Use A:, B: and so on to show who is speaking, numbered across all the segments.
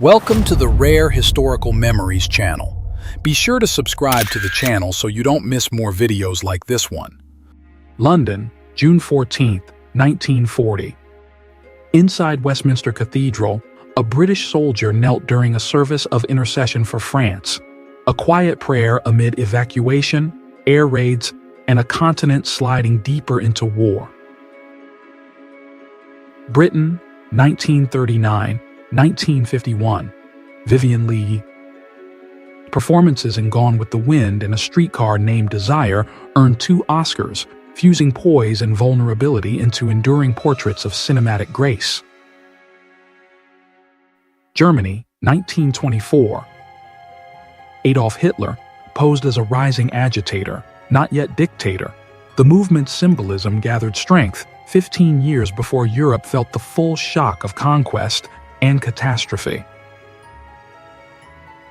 A: Welcome to the Rare Historical Memories channel. Be sure to subscribe to the channel so you don't miss more videos like this one.
B: London, June 14, 1940. Inside Westminster Cathedral, a British soldier knelt during a service of intercession for France, a quiet prayer amid evacuation, air raids, and a continent sliding deeper into war. Britain, 1939-1951. Vivien Leigh. Performances in Gone with the Wind and A Streetcar Named Desire earned 2 Oscars, fusing poise and vulnerability into enduring portraits of cinematic grace. Germany, 1924. Adolf Hitler posed as a rising agitator, not yet dictator. The movement's symbolism gathered strength 15 years before Europe felt the full shock of conquest and catastrophe.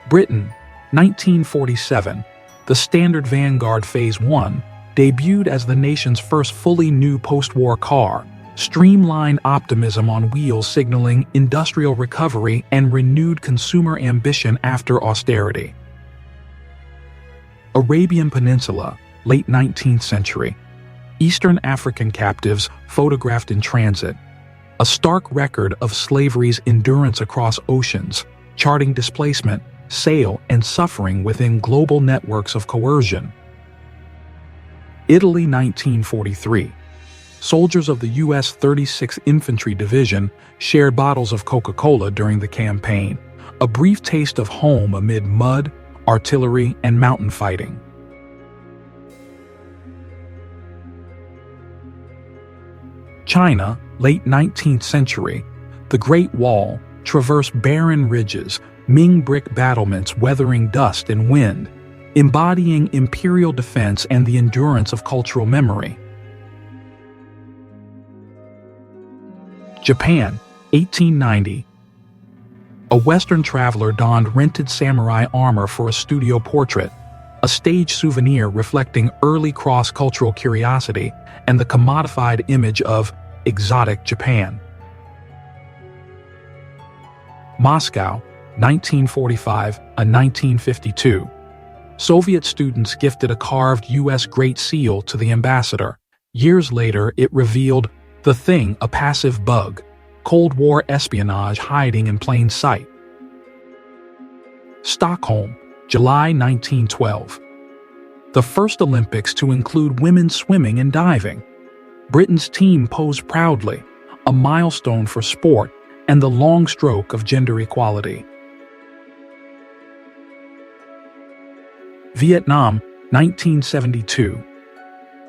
B: Britain, 1947. The Standard Vanguard Phase 1 debuted as the nation's first fully new post-war car, streamlined optimism on wheels signaling industrial recovery and renewed consumer ambition after austerity. Arabian Peninsula, late 19th century. Eastern African captives photographed in transit. A stark record of slavery's endurance across oceans, charting displacement, sale, and suffering within global networks of coercion. Italy, 1943. Soldiers of the U.S. 36th Infantry Division shared bottles of Coca-Cola during the campaign, a brief taste of home amid mud, artillery, and mountain fighting. China, late 19th century. The Great Wall traversed barren ridges, Ming brick battlements weathering dust and wind, embodying imperial defense and the endurance of cultural memory. Japan, 1890. A Western traveler donned rented samurai armor for a studio portrait, a stage souvenir reflecting early cross-cultural curiosity and the commodified image of exotic Japan. Moscow, 1945-1952. Soviet students gifted a carved U.S. Great Seal to the ambassador. Years later, it revealed the thing, a passive bug, Cold War espionage hiding in plain sight. Stockholm, July 1912. The first Olympics to include women swimming and diving. Britain's team posed proudly, a milestone for sport and the long stroke of gender equality. Vietnam, 1972.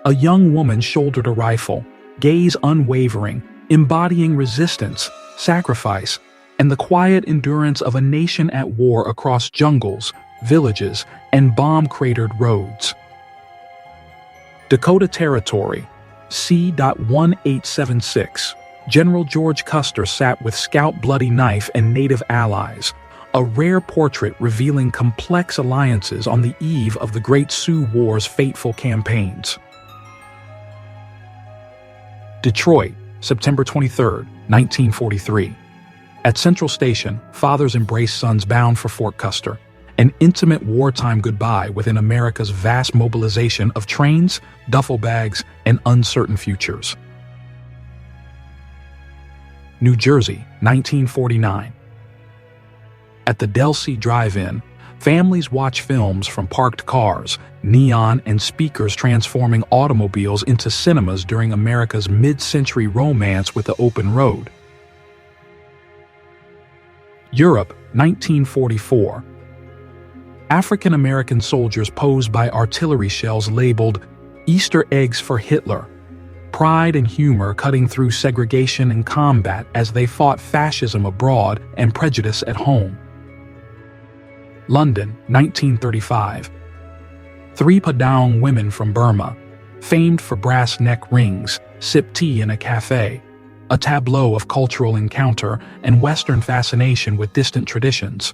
B: A young woman shouldered a rifle, gaze unwavering, embodying resistance, sacrifice, and the quiet endurance of a nation at war across jungles, villages, and bomb-cratered roads. Dakota Territory, C.1876. General George Custer sat with Scout Bloody Knife and Native allies, a rare portrait revealing complex alliances on the eve of the Great Sioux War's fateful campaigns. Detroit, September 23, 1943. At Central Station, fathers embrace sons bound for Fort Custer, an intimate wartime goodbye within America's vast mobilization of trains, duffel bags, and uncertain futures. New Jersey, 1949. At the Delsea Drive-In, families watch films from parked cars, neon and speakers transforming automobiles into cinemas during America's mid-century romance with the open road. Europe, 1944. African-American soldiers posed by artillery shells labeled Easter eggs for Hitler. Pride and humor cutting through segregation and combat as they fought fascism abroad and prejudice at home. London, 1935. 3 Padang women from Burma, famed for brass neck rings, sip tea in a cafe, a tableau of cultural encounter and Western fascination with distant traditions.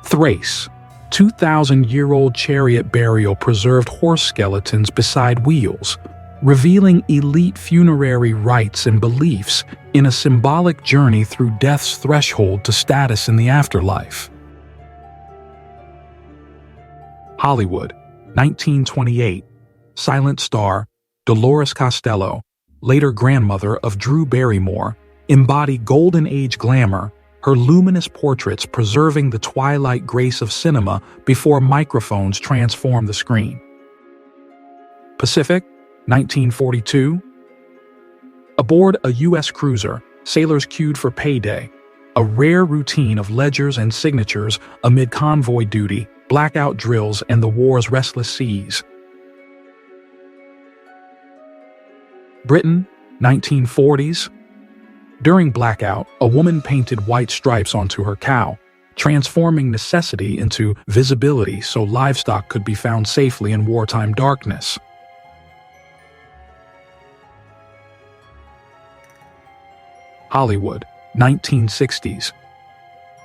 B: Thrace, 2,000-year-old chariot burial preserved horse skeletons beside wheels, revealing elite funerary rites and beliefs in a symbolic journey through death's threshold to status in the afterlife. Hollywood, 1928. Silent star Dolores Costello, later grandmother of Drew Barrymore, embodied Golden Age glamour, her luminous portraits preserving the twilight grace of cinema before microphones transformed the screen. Pacific, 1942. Aboard a U.S. cruiser, sailors queued for payday, a rare routine of ledgers and signatures amid convoy duty, blackout drills, and the war's restless seas. Britain, 1940s. During blackout, a woman painted white stripes onto her cow, transforming necessity into visibility so livestock could be found safely in wartime darkness. Hollywood, 1960s.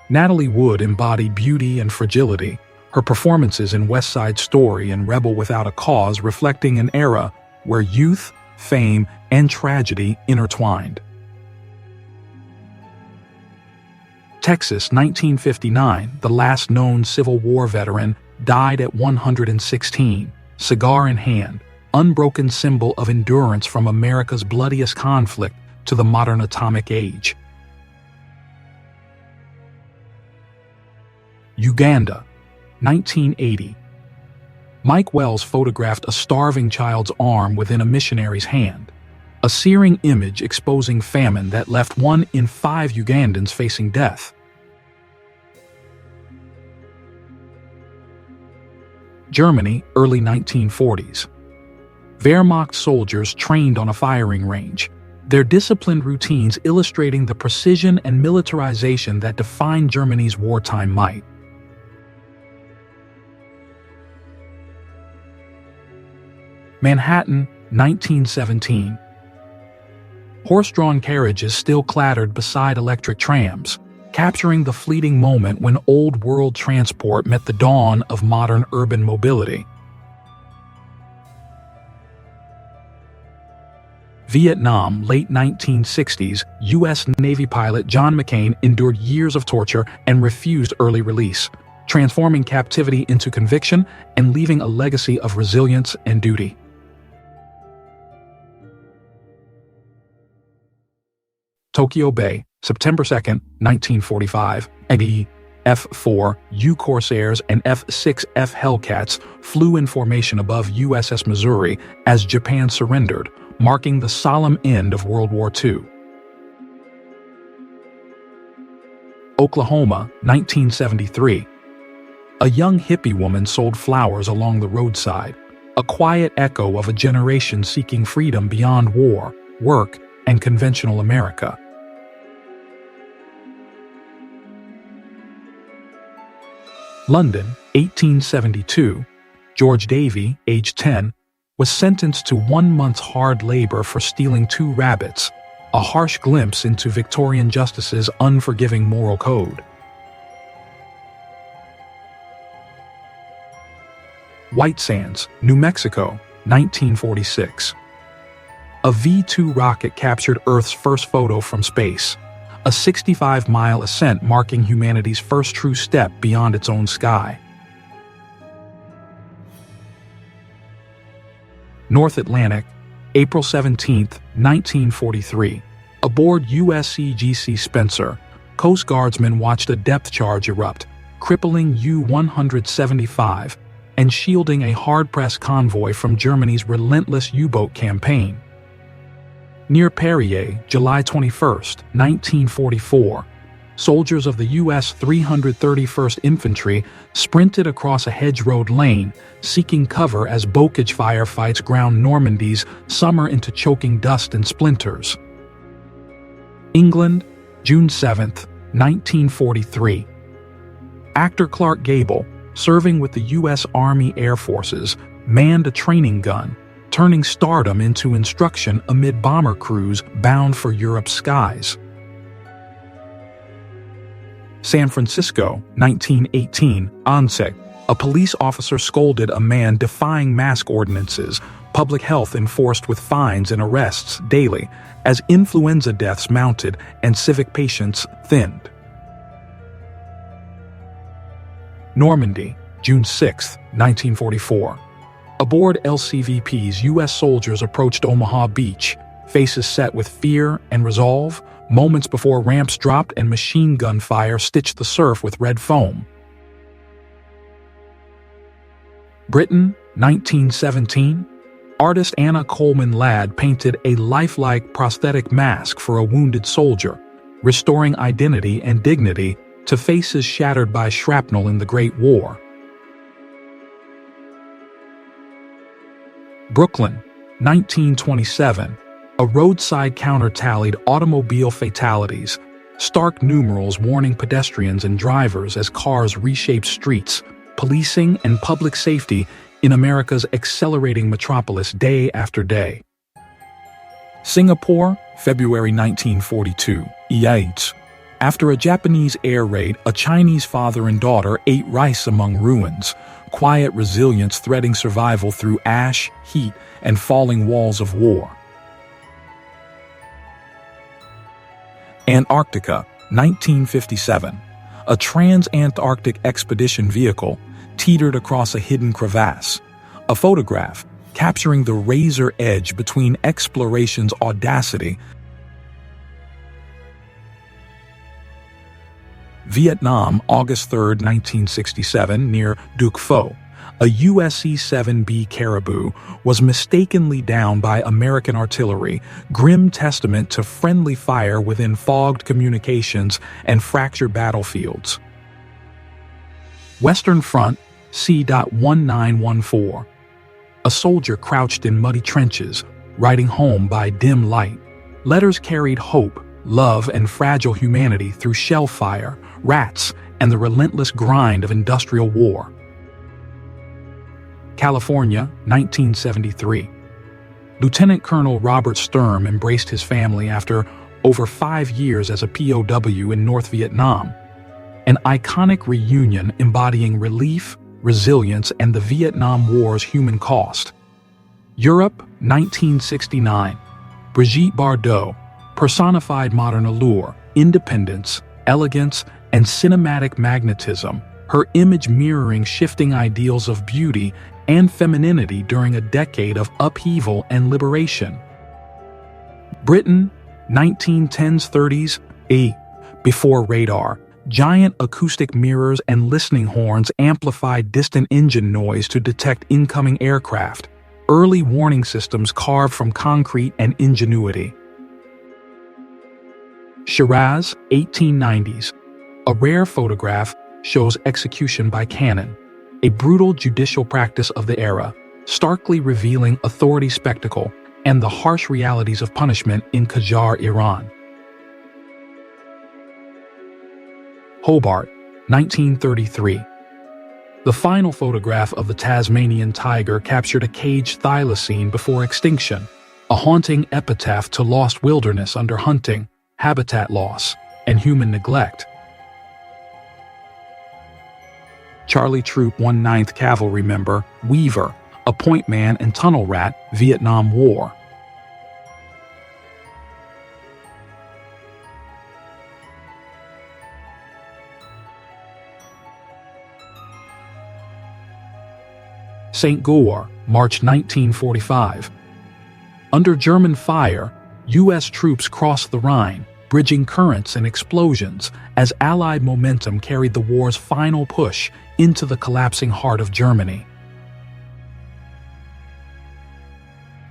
B: Natalie Wood embodied beauty and fragility, her performances in West Side Story and Rebel Without a Cause reflecting an era where youth, fame, and tragedy intertwined. Texas, 1959, the last known Civil War veteran, died at 116, cigar in hand, unbroken symbol of endurance from America's bloodiest conflict to the modern atomic age. Uganda, 1980. Mike Wells photographed a starving child's arm within a missionary's hand, a searing image exposing famine that left 1 in 5 Ugandans facing death. Germany, early 1940s. Wehrmacht soldiers trained on a firing range, their disciplined routines illustrating the precision and militarization that defined Germany's wartime might. Manhattan, 1917. Horse-drawn carriages still clattered beside electric trams, capturing the fleeting moment when old-world transport met the dawn of modern urban mobility. Vietnam, late 1960s, U.S. Navy pilot John McCain endured years of torture and refused early release, transforming captivity into conviction and leaving a legacy of resilience and duty. Tokyo Bay, September 2, 1945, the F-4U Corsairs and F-6F Hellcats flew in formation above USS Missouri as Japan surrendered, marking the solemn end of World War II. Oklahoma, 1973. A young hippie woman sold flowers along the roadside, a quiet echo of a generation seeking freedom beyond war, work, and conventional America. London, 1872. George Davey, age 10, was sentenced to 1 month's hard labor for stealing 2 rabbits, a harsh glimpse into Victorian justice's unforgiving moral code. White Sands, New Mexico, 1946. A V-2 rocket captured Earth's first photo from space, a 65-mile ascent marking humanity's first true step beyond its own sky. North Atlantic, April 17, 1943. Aboard USCGC Spencer, Coast Guardsmen watched a depth charge erupt, crippling U-175 and shielding a hard-pressed convoy from Germany's relentless U-boat campaign. Near Perrier, July 21, 1944, soldiers of the U.S. 331st Infantry sprinted across a hedge-road lane, seeking cover as Bocage firefights ground Normandy's summer into choking dust and splinters. England, June 7, 1943. Actor Clark Gable, serving with the U.S. Army Air Forces, manned a training gun, turning stardom into instruction amid bomber crews bound for Europe's skies. San Francisco, 1918, Onset. A police officer scolded a man defying mask ordinances, Public health enforced with fines and arrests daily as influenza deaths mounted and civic patience thinned. Normandy, June 6, 1944. Aboard LCVP's U.S. soldiers approached Omaha Beach, faces set with fear and resolve, moments before ramps dropped and machine gun fire stitched the surf with red foam. Britain, 1917. Artist Anna Coleman Ladd painted a lifelike prosthetic mask for a wounded soldier, restoring identity and dignity to faces shattered by shrapnel in the Great War. Brooklyn, 1927. A roadside counter tallied automobile fatalities, stark numerals warning pedestrians and drivers as cars reshaped streets, policing and public safety in America's accelerating metropolis day after day. Singapore, February 1942. EH. After a Japanese air raid, a Chinese father and daughter ate rice among ruins, quiet resilience threading survival through ash, heat, and falling walls of war. Antarctica, 1957. A trans-Antarctic expedition vehicle teetered across a hidden crevasse. A photograph capturing the razor edge between exploration's audacity. Vietnam, August 3, 1967, near Duc Pho. A US C-7B Caribou was mistakenly downed by American artillery, grim testament to friendly fire within fogged communications and fractured battlefields. Western Front, C.1914. A soldier crouched in muddy trenches, writing home by dim light. Letters carried hope, love, and fragile humanity through shell fire, rats, and the relentless grind of industrial war. California, 1973. Lieutenant Colonel Robert Sturm embraced his family after over 5 years as a POW in North Vietnam. An iconic reunion embodying relief, resilience, and the Vietnam War's human cost. Europe, 1969. Brigitte Bardot personified modern allure, independence, elegance, and cinematic magnetism, her image mirroring shifting ideals of beauty and femininity during a decade of upheaval and liberation. Britain, 1910s, 30s. Before radar, giant acoustic mirrors and listening horns amplified distant engine noise to detect incoming aircraft, early warning systems carved from concrete and ingenuity. Shiraz, 1890s. A rare photograph shows execution by cannon, a brutal judicial practice of the era, starkly revealing authority spectacle and the harsh realities of punishment in Qajar, Iran. Hobart, 1933. The final photograph of the Tasmanian tiger captured a caged thylacine before extinction, a haunting epitaph to lost wilderness under hunting, habitat loss, and human neglect. Charlie Troop 1/9th Cavalry member, Weaver, a point man and tunnel rat, Vietnam War. St. Goar, March 1945. Under German fire, U.S. troops crossed the Rhine, bridging currents and explosions as Allied momentum carried the war's final push into the collapsing heart of Germany.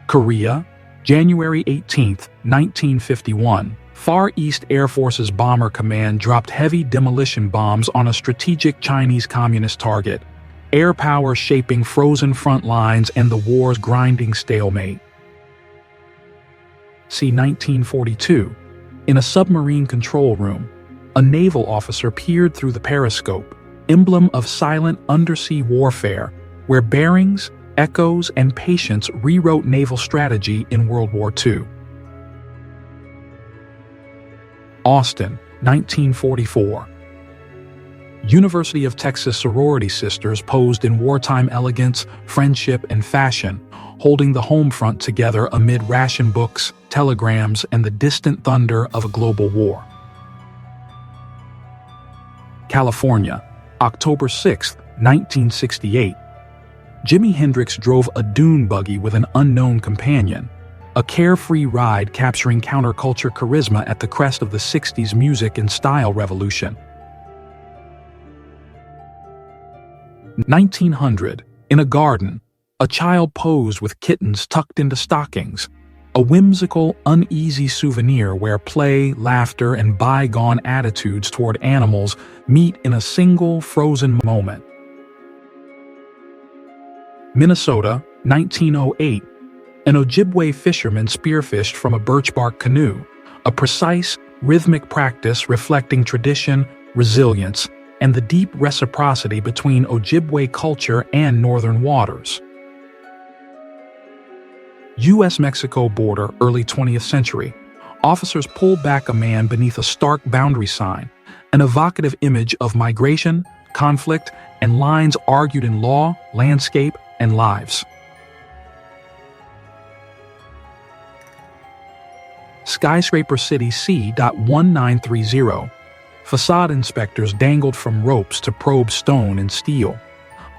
B: Korea, January 18, 1951. Far East Air Force's Bomber Command dropped heavy demolition bombs on a strategic Chinese communist target, air power shaping frozen front lines and the war's grinding stalemate. See 1942. In a submarine control room, a naval officer peered through the periscope, emblem of silent undersea warfare, where bearings, echoes, and patience rewrote naval strategy in World War II. Austin, 1944. University of Texas sorority sisters posed in wartime elegance, friendship, and fashion, holding the home front together amid ration books, telegrams, and the distant thunder of a global war. California, October 6, 1968. Jimi Hendrix drove a dune buggy with an unknown companion, a carefree ride capturing counterculture charisma at the crest of the 60s music and style revolution. 1900, in a garden, a child posed with kittens tucked into stockings, a whimsical, uneasy souvenir where play, laughter, and bygone attitudes toward animals meet in a single frozen moment. Minnesota, 1908. An Ojibwe fisherman spearfished from a birch bark canoe, a precise, rhythmic practice reflecting tradition, resilience, and the deep reciprocity between Ojibwe culture and northern waters. U.S.-Mexico border, early 20th century. Officers pulled back a man beneath a stark boundary sign, an evocative image of migration, conflict, and lines argued in law, landscape, and lives. Skyscraper City C.1930. Facade inspectors dangled from ropes to probe stone and steel.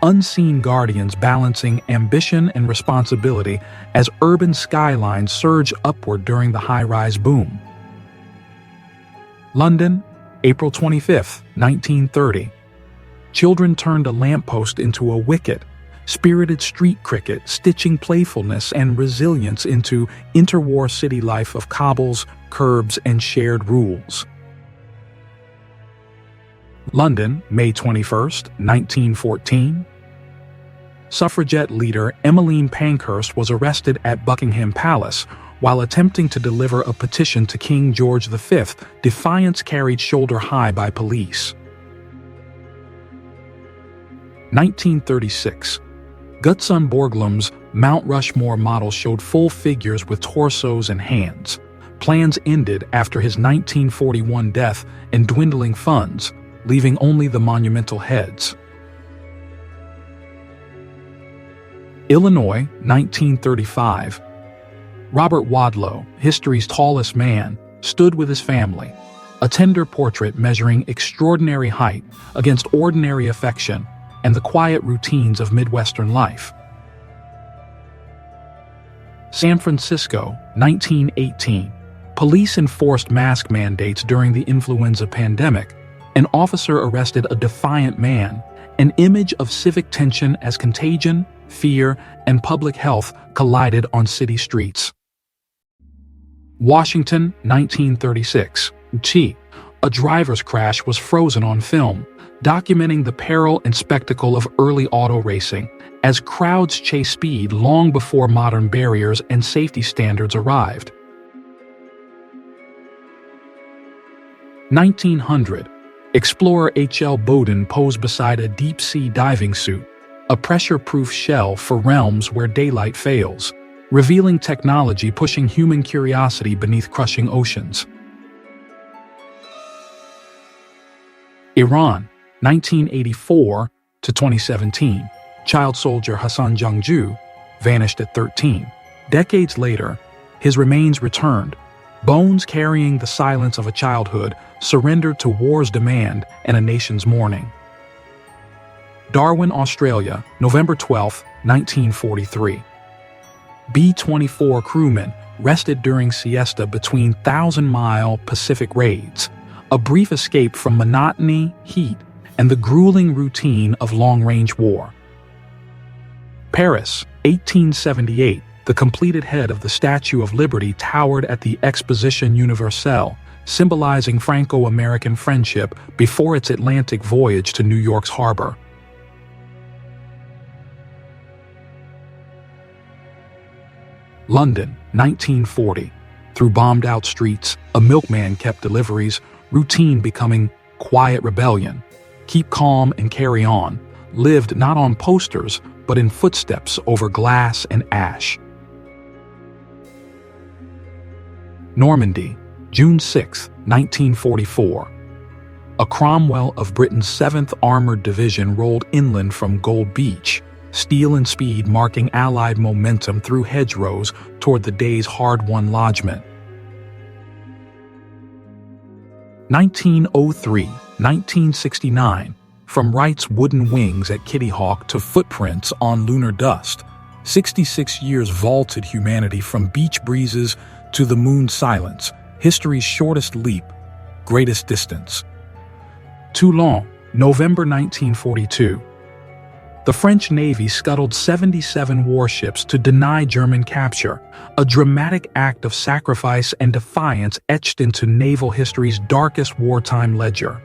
B: Unseen guardians balancing ambition and responsibility as urban skylines surge upward during the high-rise boom. London, April 25, 1930. Children turned a lamppost into a wicket, spirited street cricket stitching playfulness and resilience into interwar city life of cobbles, curbs, and shared rules. London, May 21, 1914. Suffragette leader Emmeline Pankhurst was arrested at Buckingham Palace while attempting to deliver a petition to King George V, defiance carried shoulder high by police. 1936. Gutzon Borglum's Mount Rushmore model showed full figures with torsos and hands. Plans ended after his 1941 death and dwindling funds, leaving only the monumental heads. Illinois, 1935. Robert Wadlow, history's tallest man, stood with his family, a tender portrait measuring extraordinary height against ordinary affection and the quiet routines of Midwestern life. San Francisco, 1918. Police enforced mask mandates during the influenza pandemic. An officer arrested a defiant man, an image of civic tension as contagion, fear, and public health collided on city streets. Washington, 1936. A driver's crash was frozen on film, documenting the peril and spectacle of early auto racing as crowds chased speed long before modern barriers and safety standards arrived. 1900. Explorer H.L. Bowden posed beside a deep-sea diving suit, a pressure-proof shell for realms where daylight fails, revealing technology pushing human curiosity beneath crushing oceans. Iran, 1984 to 2017. Child soldier Hassan Jangju vanished at 13. Decades later, his remains returned, bones carrying the silence of a childhood surrendered to war's demand and a nation's mourning. Darwin, Australia, November 12, 1943. B-24 crewmen rested during siesta between 1,000-mile Pacific raids, a brief escape from monotony, heat, and the grueling routine of long-range war. Paris, 1878. The completed head of the Statue of Liberty towered at the Exposition Universelle, symbolizing Franco-American friendship before its Atlantic voyage to New York's harbor. London, 1940. Through bombed-out streets, a milkman kept deliveries, routine becoming quiet rebellion. Keep calm and carry on, lived not on posters, but in footsteps over glass and ash. Normandy, June 6, 1944. A Cromwell of Britain's 7th Armored Division rolled inland from Gold Beach, steel and speed marking Allied momentum through hedgerows toward the day's hard-won lodgment. 1903-1969. From Wright's wooden wings at Kitty Hawk to footprints on lunar dust, 66 years vaulted humanity from beach breezes to the moon's silence, history's shortest leap, greatest distance. Toulon, November 1942. The French Navy scuttled 77 warships to deny German capture, a dramatic act of sacrifice and defiance etched into naval history's darkest wartime ledger.